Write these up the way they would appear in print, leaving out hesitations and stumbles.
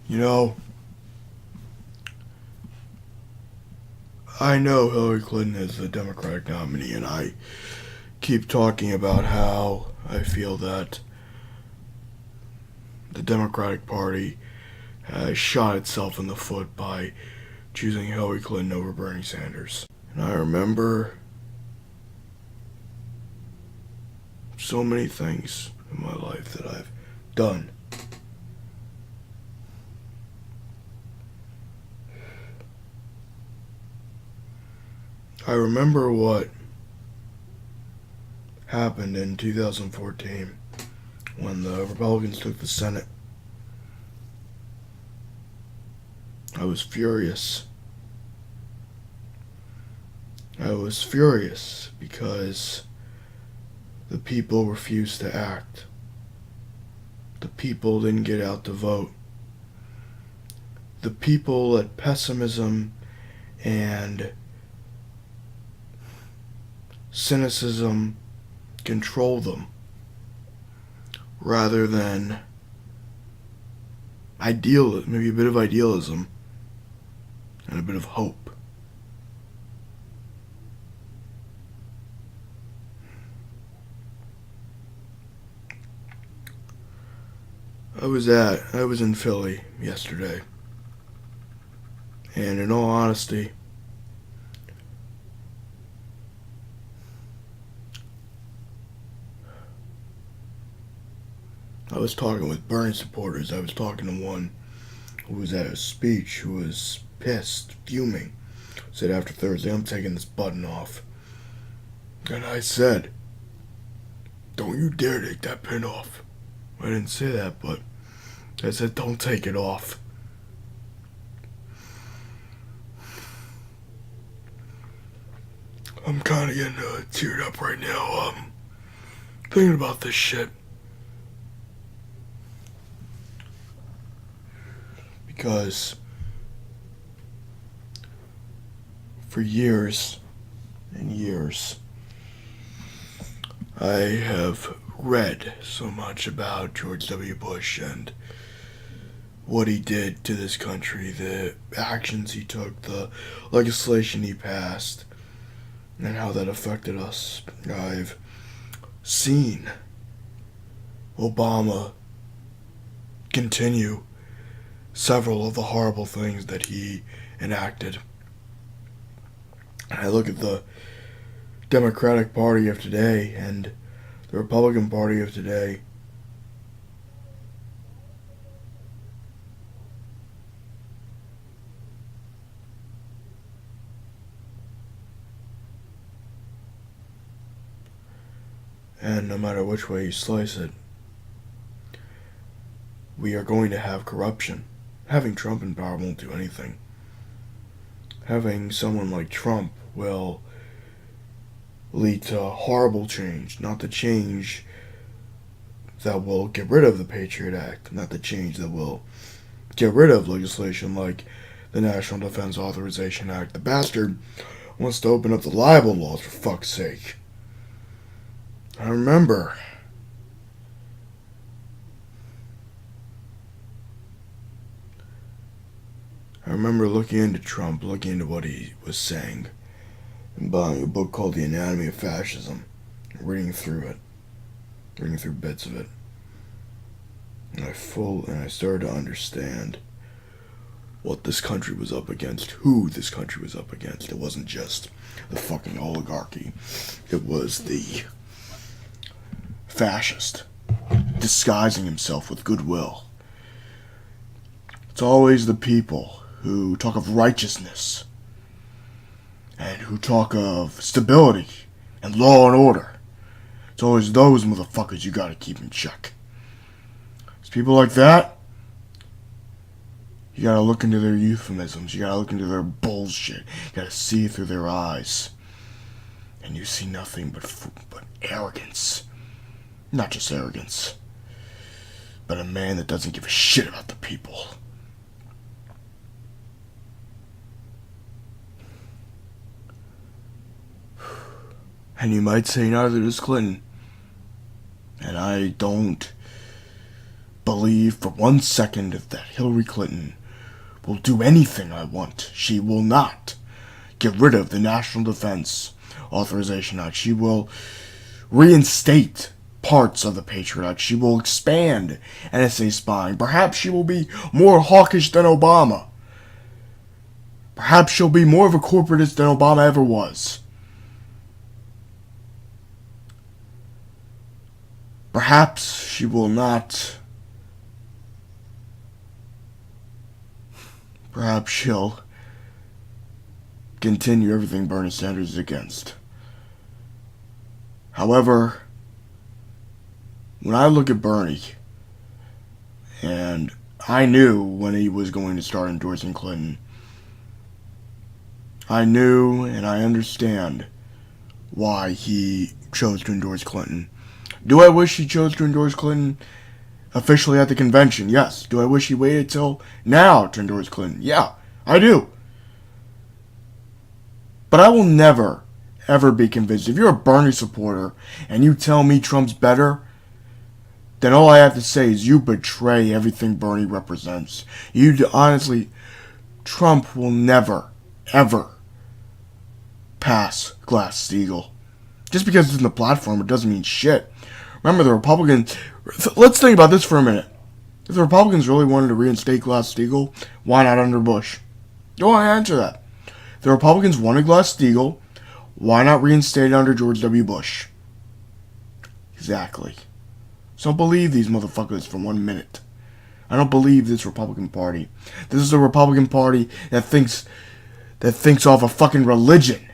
You know, I know Hillary Clinton is the Democratic nominee, and I keep talking about how I feel that the Democratic Party has shot itself in the foot by choosing Hillary Clinton over Bernie Sanders. And I remember so many things in my life that I've done. I remember what happened in 2014 when the Republicans took the Senate. I was furious. I was furious because the people refused to act. The people didn't get out to vote. The people let pessimism and cynicism control them rather than maybe a bit of idealism and a bit of hope. I was in Philly yesterday, and in all honesty, I was talking with Bernie supporters. I was talking to one who was at a speech who was pissed, fuming. Said after Thursday, I'm taking this button off. And I said, don't you dare take that pin off. I didn't say that, but I said, don't take it off. I'm kind of getting teared up right now, thinking about this shit. Because for years and years, I have read so much about George W. Bush and what he did to this country, the actions he took, the legislation he passed, and how that affected us. I've seen Obama continue several of the horrible things that he enacted. And I look at the Democratic Party of today and the Republican Party of today. And no matter which way you slice it, we are going to have corruption. Having Trump in power won't do anything. Having someone like Trump will lead to horrible change, not the change that will get rid of the Patriot Act, not the change that will get rid of legislation like the National Defense Authorization Act. The bastard wants to open up the libel laws, for fuck's sake. I remember looking into Trump, looking into what he was saying, and buying a book called The Anatomy of Fascism, reading through bits of it. And I started to understand what this country was up against, who this country was up against. It wasn't just the fucking oligarchy. It was the fascist disguising himself with goodwill. It's always the people who talk of righteousness and who talk of stability and law and order. It's always those motherfuckers you gotta keep in check. It's people like that, you gotta look into their euphemisms, you gotta look into their bullshit, you gotta see through their eyes. And you see nothing but arrogance. Not just arrogance, but a man that doesn't give a shit about the people. And you might say neither does Clinton. And I don't believe for 1 second that Hillary Clinton will do anything I want. She will not get rid of the National Defense Authorization Act. She will reinstate parts of the Patriot Act. She will expand NSA spying. Perhaps she will be more hawkish than Obama. Perhaps she'll be more of a corporatist than Obama ever was. Perhaps she will not. Perhaps she'll continue everything Bernie Sanders is against. However, when I look at Bernie, and I knew when he was going to start endorsing Clinton, I knew and I understand why he chose to endorse Clinton. Do I wish he chose to endorse Clinton officially at the convention? Yes. Do I wish he waited till now to endorse Clinton? Yeah, I do. But I will never, ever be convinced. If you're a Bernie supporter and you tell me Trump's better, then all I have to say is you betray everything Bernie represents. Honestly, Trump will never, ever pass Glass-Steagall. Just because it's in the platform, it doesn't mean shit. Remember, the Republicans... Let's think about this for a minute. If the Republicans really wanted to reinstate Glass-Steagall, why not under Bush? Go on, answer that. If the Republicans wanted Glass-Steagall, why not reinstate it under George W. Bush? Exactly. So don't believe these motherfuckers for 1 minute. I don't believe this Republican Party. This is a Republican Party that thinks off a fucking religion.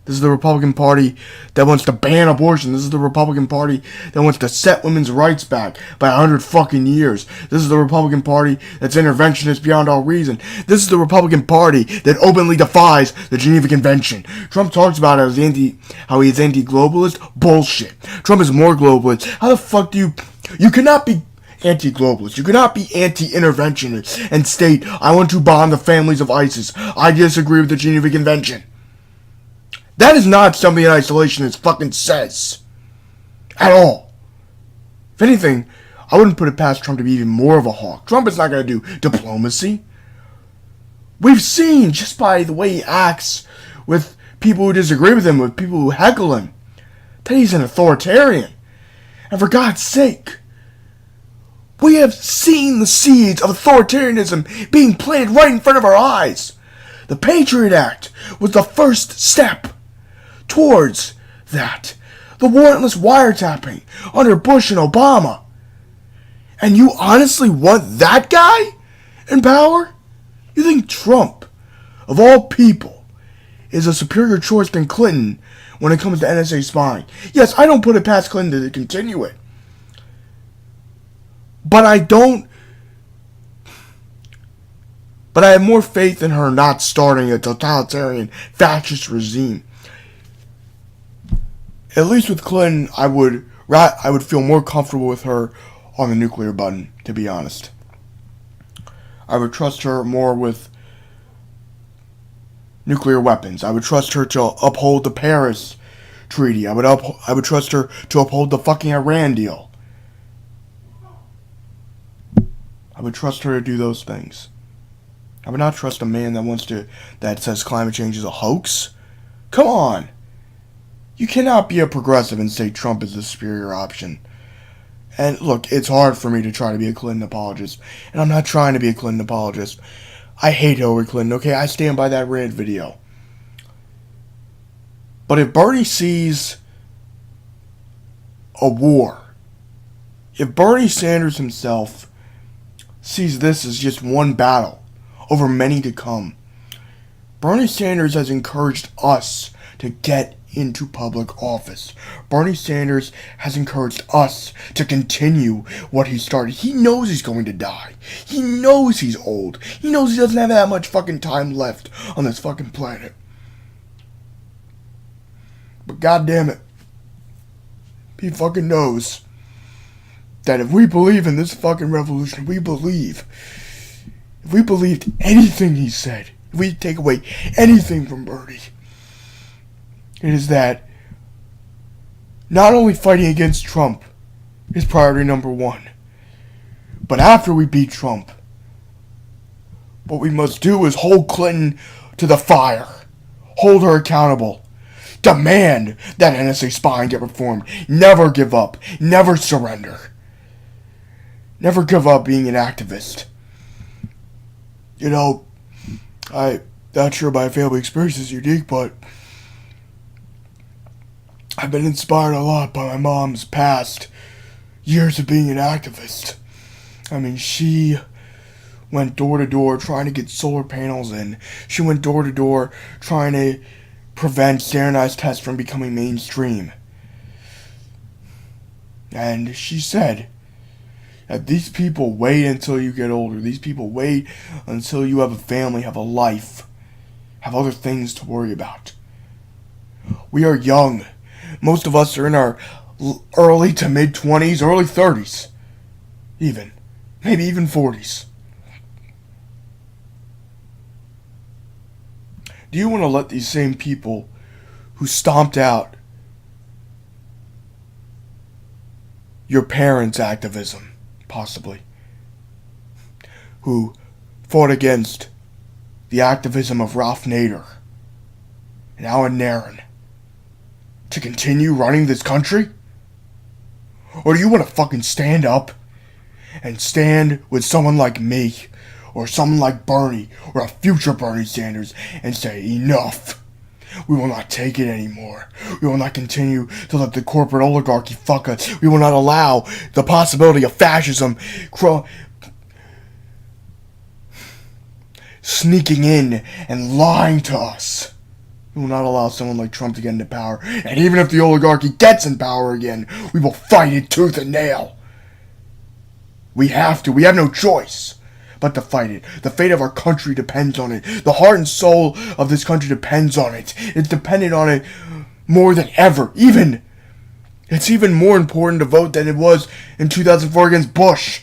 This is the Republican Party that wants to ban abortion. This is the Republican Party that wants to set women's rights back by 100 fucking years. This is the Republican Party that's interventionist beyond all reason. This is the Republican Party that openly defies the Geneva Convention. Trump talks about how he is anti-globalist. Bullshit. Trump is more globalist. How the fuck do you cannot be anti-globalist. You cannot be anti-interventionist and state, I want to bomb the families of ISIS. I disagree with the Geneva Convention. That is not something an isolationist fucking says. At all. If anything, I wouldn't put it past Trump to be even more of a hawk. Trump is not going to do diplomacy. We've seen, just by the way he acts with people who disagree with him, with people who heckle him, that he's an authoritarian. And for God's sake, we have seen the seeds of authoritarianism being planted right in front of our eyes. The Patriot Act was the first step towards that. The warrantless wiretapping under Bush and Obama. And you honestly want that guy in power? You think Trump, of all people, is a superior choice than Clinton when it comes to NSA spying? Yes, I don't put it past Clinton to continue it. But I have more faith in her not starting a totalitarian fascist regime. At least with Clinton, I would feel more comfortable with her on the nuclear button, to be honest. I would trust her more with nuclear weapons. I would trust her to uphold the Paris Treaty. I would trust her to uphold the fucking Iran deal. I would trust her to do those things. I would not trust a man that says climate change is a hoax. Come on. You cannot be a progressive and say Trump is the superior option. And look, it's hard for me to try to be a Clinton apologist. And I'm not trying to be a Clinton apologist. I hate Hillary Clinton, okay? I stand by that rant video. But if Bernie sees a war, if Bernie Sanders himself sees this as just one battle over many to come, Bernie Sanders has encouraged us to get into public office. Bernie Sanders has encouraged us to continue what he started. He knows he's going to die. He knows he's old. He knows he doesn't have that much fucking time left on this fucking planet. But goddamn it, he fucking knows that if we believe in this fucking revolution, if we believed anything he said, if we take away anything from Bernie, it is that not only fighting against Trump is priority number one, But after we beat Trump, what we must do is hold Clinton to the fire. Hold her accountable. Demand that NSA spying get reformed. Never give up. Never surrender. Never give up being an activist. You know, I'm not sure my family experience is unique, but I've been inspired a lot by my mom's past years of being an activist. I mean, she went door to door trying to get solar panels in. She went door to door trying to prevent standardized tests from becoming mainstream. And she said that these people wait until you get older. These people wait until you have a family, have a life, have other things to worry about. We are young. Most of us are in our early to mid-20s, early 30s. Even. Maybe even 40s. Do you want to let these same people who stomped out your parents' activism, possibly, who fought against the activism of Ralph Nader and Alan Nairn, to continue running this country? Or do you want to fucking stand up and stand with someone like me, or someone like Bernie, or a future Bernie Sanders, and say, enough. We will not take it anymore. We will not continue to let the corporate oligarchy fuck us. We will not allow the possibility of fascism sneaking in and lying to us. We will not allow someone like Trump to get into power. And even if the oligarchy gets in power again, we will fight it tooth and nail. We have to. We have no choice but to fight it. The fate of our country depends on it. The heart and soul of this country depends on it. It's dependent on it more than ever. It's even more important to vote than it was in 2004 against Bush.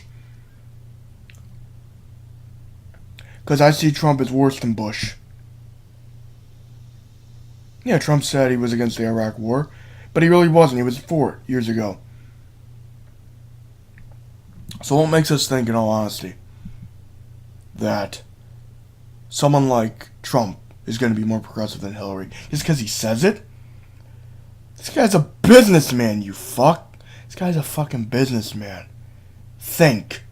Because I see Trump as worse than Bush. Yeah, Trump said he was against the Iraq War, but he really wasn't. He was for it years ago. So what makes us think, in all honesty, that someone like Trump is going to be more progressive than Hillary just because he says it? This guy's a businessman, you fuck. This guy's a fucking businessman. Think.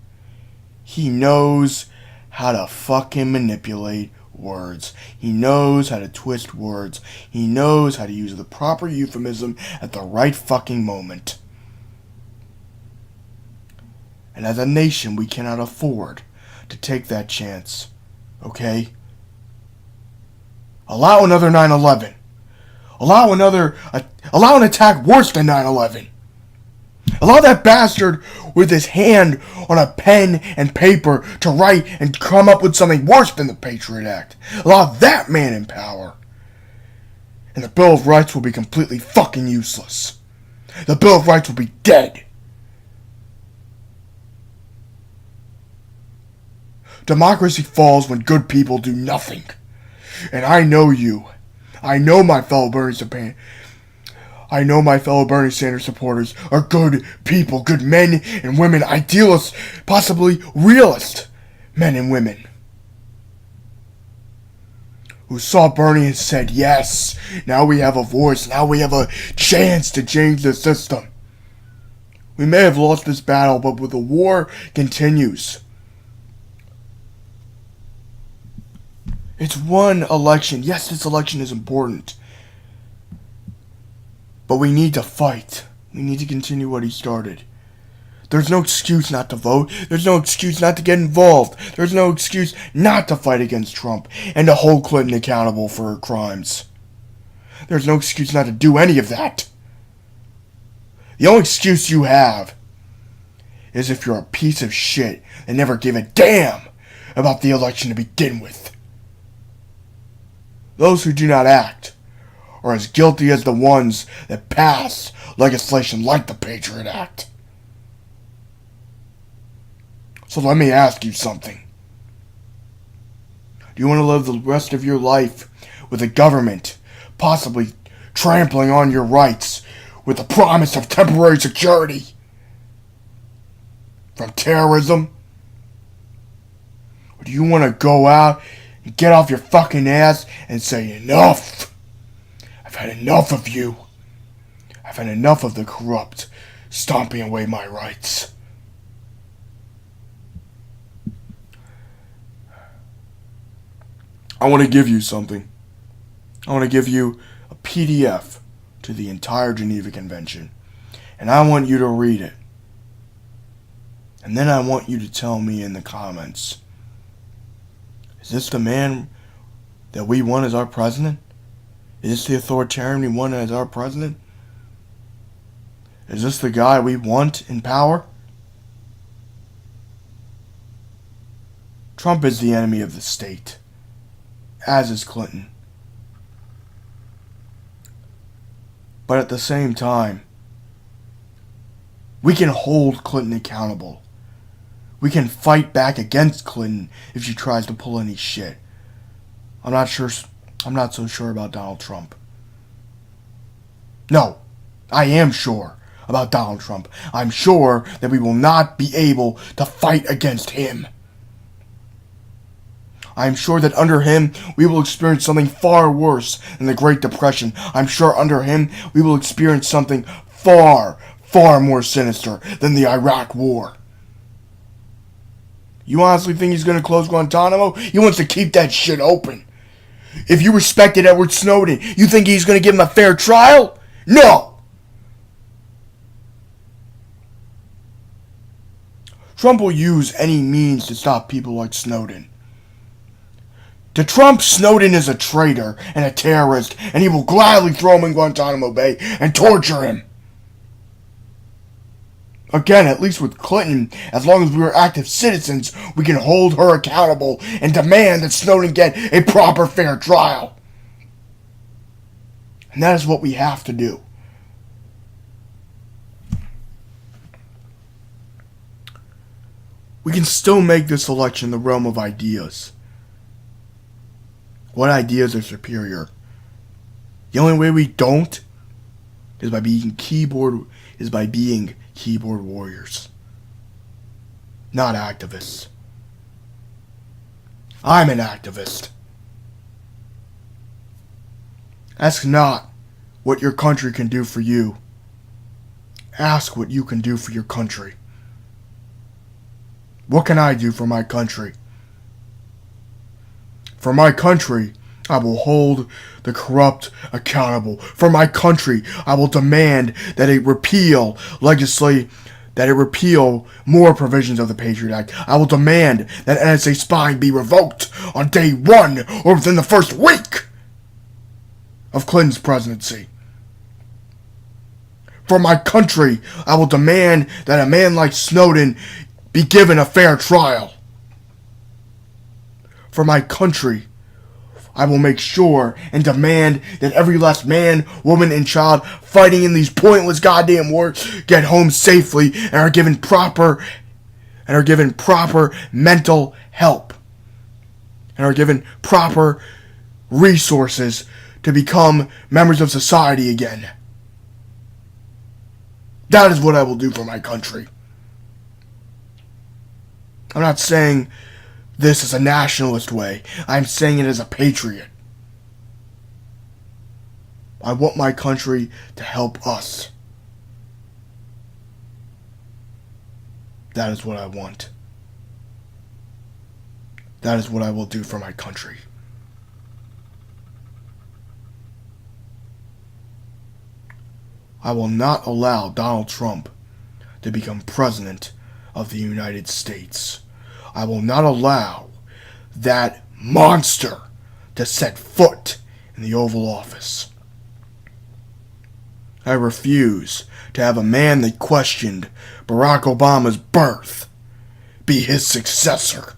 He knows how to fucking manipulate words. He knows how to twist words. He knows how to use the proper euphemism at the right fucking moment. And as a nation, we cannot afford to take that chance. Okay? Allow another 9/11. Allow an attack worse than 9/11. Allow that bastard with his hand on a pen and paper to write and come up with something worse than the Patriot Act. Allow that man in power. And the Bill of Rights will be completely fucking useless. The Bill of Rights will be dead. Democracy falls when good people do nothing. And I know you. I know my fellow Bernie Sanders supporters are good people, good men and women, idealists, possibly realist men and women, who saw Bernie and said, yes, now we have a voice, now we have a chance to change the system. We may have lost this battle, but the war continues. It's one election. Yes, this election is important. But we need to fight. We need to continue what he started. There's no excuse not to vote. There's no excuse not to get involved. There's no excuse not to fight against Trump and to hold Clinton accountable for her crimes. There's no excuse not to do any of that. The only excuse you have is if you're a piece of shit and never gave a damn about the election to begin with. Those who do not act are as guilty as the ones that pass legislation like the Patriot Act. So let me ask you something. Do you want to live the rest of your life with a government possibly trampling on your rights with the promise of temporary security from terrorism Or do you want to go out and get off your fucking ass and say, enough? I've had enough of you. I've had enough of the corrupt stomping away my rights. I want to give you something. I want to give you a PDF to the entire Geneva Convention. And I want you to read it. And then I want you to tell me in the comments, is this the man that we want as our president? Is this the authoritarian we want as our president? Is this the guy we want in power? Trump is the enemy of the state, as is Clinton. But at the same time, we can hold Clinton accountable. We can fight back against Clinton if she tries to pull any shit. I'm not so sure about Donald Trump. No, I am sure about Donald Trump. I'm sure that we will not be able to fight against him. I'm sure that under him, we will experience something far worse than the Great Depression. I'm sure under him, we will experience something far, far more sinister than the Iraq War. You honestly think he's going to close Guantanamo? He wants to keep that shit open. If you respected Edward Snowden, you think he's going to give him a fair trial? No! Trump will use any means to stop people like Snowden. To Trump, Snowden is a traitor and a terrorist, and he will gladly throw him in Guantanamo Bay and torture him. Again, at least with Clinton, as long as we are active citizens, we can hold her accountable and demand that Snowden get a proper, fair trial. And that is what we have to do. We can still make this election the realm of ideas. What ideas are superior? The only way we don't is by being keyboard warriors, not activists. I'm an activist. Ask not what your country can do for you. Ask what you can do for your country. What can I do for my country? For my country, I will hold the corrupt accountable. For my country, I will demand that it repeal more provisions of the Patriot Act. I will demand that NSA spying be revoked on day one or within the first week of Clinton's presidency. For my country, I will demand that a man like Snowden be given a fair trial. For my country, I will make sure and demand that every last man, woman, and child fighting in these pointless goddamn wars get home safely and are given proper mental help and are given proper resources to become members of society again. That is what I will do for my country. I'm not saying this is a nationalist way. I'm saying it as a patriot. I want my country to help us. That is what I want. That is what I will do for my country. I will not allow Donald Trump to become president of the United States. I will not allow that monster to set foot in the Oval Office. I refuse to have a man that questioned Barack Obama's birth be his successor.